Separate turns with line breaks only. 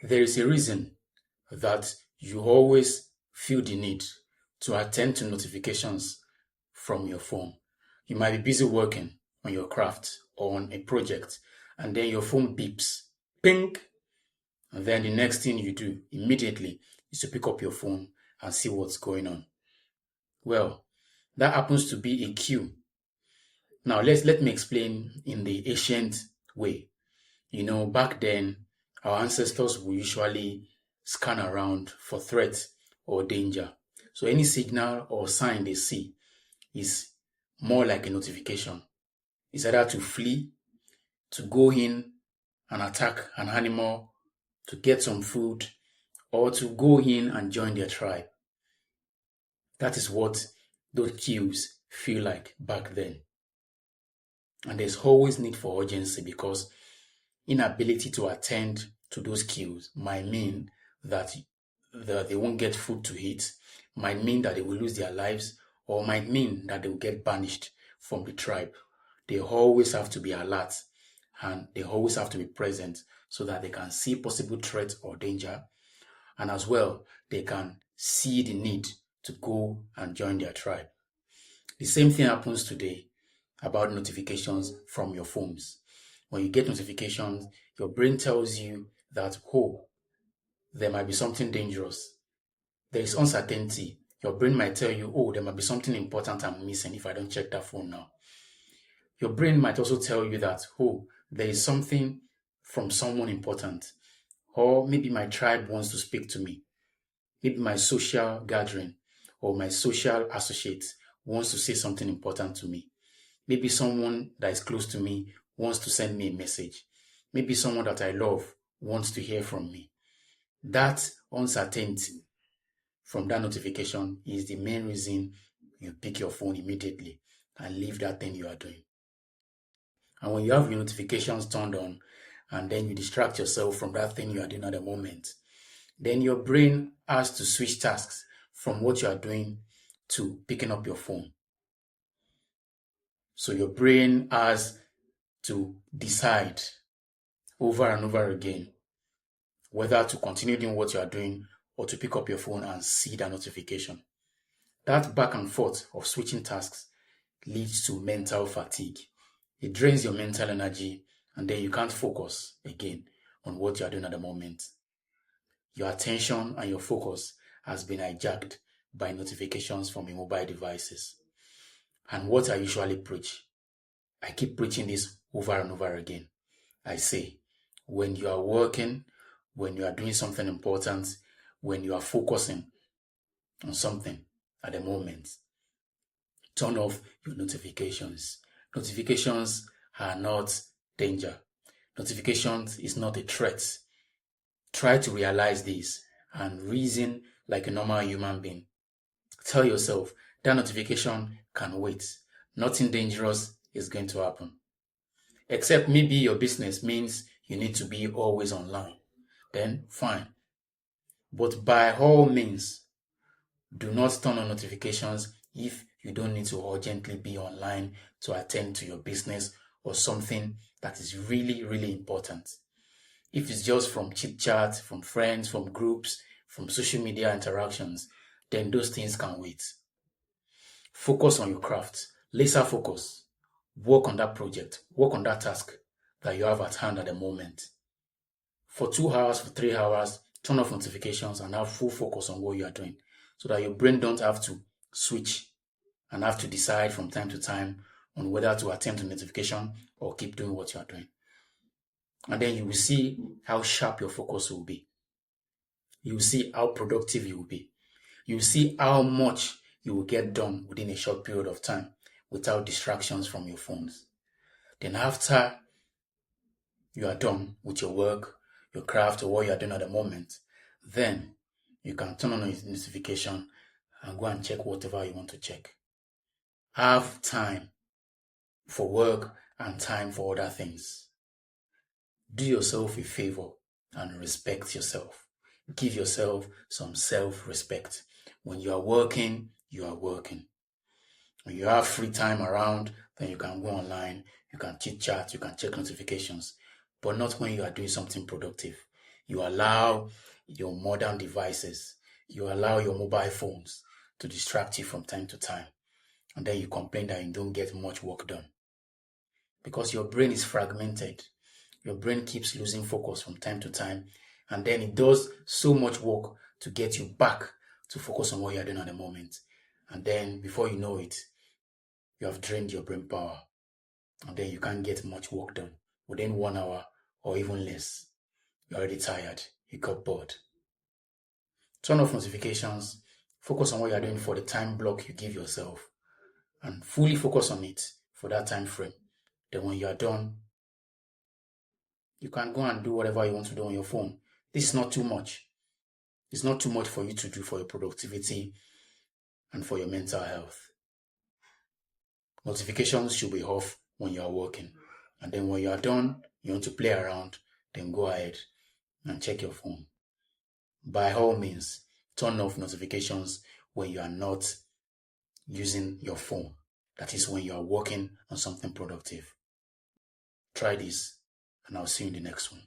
There is a reason that you always feel the need to attend to notifications from your phone. You might be busy working on your craft or on a project, and then your phone beeps, ping, and then the next thing you do immediately is to pick up your phone and see what's going on. Well, that happens to be a cue. Now, let me explain in the ancient way. Back then, our ancestors would usually scan around for threats or danger. So any signal or sign they see is more like a notification. It's either to flee, to go in and attack an animal, to get some food, or to go in and join their tribe. That is what those cues feel like back then. And there's always need for urgency because inability to attend to those cues might mean that they won't get food to eat, might mean that they will lose their lives, or might mean that they will get banished from the tribe. They always have to be alert and they always have to be present so that they can see possible threats or danger, and as well they can see the need to go and join their tribe. The same thing happens today about notifications from your phones. When you get notifications, your brain tells you that, there might be something dangerous. There is uncertainty. Your brain might tell you, there might be something important I'm missing if I don't check that phone now. Your brain might also tell you that, there is something from someone important. Or maybe my tribe wants to speak to me. Maybe my social gathering or my social associate wants to say something important to me. Maybe someone that is close to me wants to send me a message. Maybe someone that I love wants to hear from me. That uncertainty from that notification is the main reason you pick your phone immediately and leave that thing you are doing. And when you have your notifications turned on and then you distract yourself from that thing you are doing at the moment, then your brain has to switch tasks from what you are doing to picking up your phone. So your brain has to decide over and over again whether to continue doing what you are doing or to pick up your phone and see that notification. That back and forth of switching tasks leads to mental fatigue. It drains your mental energy and then you can't focus again on what you are doing at the moment. Your attention and your focus has been hijacked by notifications from your mobile devices. And what I usually preach, I keep preaching this over and over again. I say, when you are working, when you are doing something important, when you are focusing on something at the moment, turn off your notifications. Notifications are not danger. Notifications is not a threat. Try to realize this and reason like a normal human being. Tell yourself that notification can wait. Nothing dangerous is going to happen. Except maybe your business means you need to be always online. Then fine. But by all means, do not turn on notifications if you don't need to urgently be online to attend to your business or something that is really, really important. If it's just from chit chat, from friends, from groups, from social media interactions, then those things can wait. Focus on your craft. Laser focus. Work on that project. Work on that task that you have at hand at the moment. For 2 hours, for 3 hours, turn off notifications and have full focus on what you are doing so that your brain don't have to switch and have to decide from time to time on whether to attend to notification or keep doing what you are doing. And then you will see how sharp your focus will be. You will see how productive you will be. You will see how much you will get done within a short period of time without distractions from your phones. Then after you are done with your work, your craft, or what you are doing at the moment, then you can turn on a notification and go and check whatever you want to check. Have time for work and time for other things. Do yourself a favor and respect yourself. Give yourself some self-respect. When you are working, you are working. When you have free time around, then you can go online, you can chit chat, you can check notifications, but not when you are doing something productive. You allow your modern devices, you allow your mobile phones to distract you from time to time. And then you complain that you don't get much work done. Because your brain is fragmented. Your brain keeps losing focus from time to time. And then it does so much work to get you back to focus on what you're doing at the moment. And then before you know it, you have drained your brain power. And then you can't get much work done within 1 hour or even less. You're already tired. You got bored. Turn off notifications. Focus on what you're doing for the time block you give yourself. And fully focus on it for that time frame. Then when you are done, you can go and do whatever you want to do on your phone. This is not too much. It's not too much for you to do for your productivity and for your mental health. Notifications should be off when you are working. And then when you are done, you want to play around, then go ahead and check your phone. By all means, turn off notifications when you are not using your phone. That is when you are working on something productive. Try this, and I'll see you in the next one.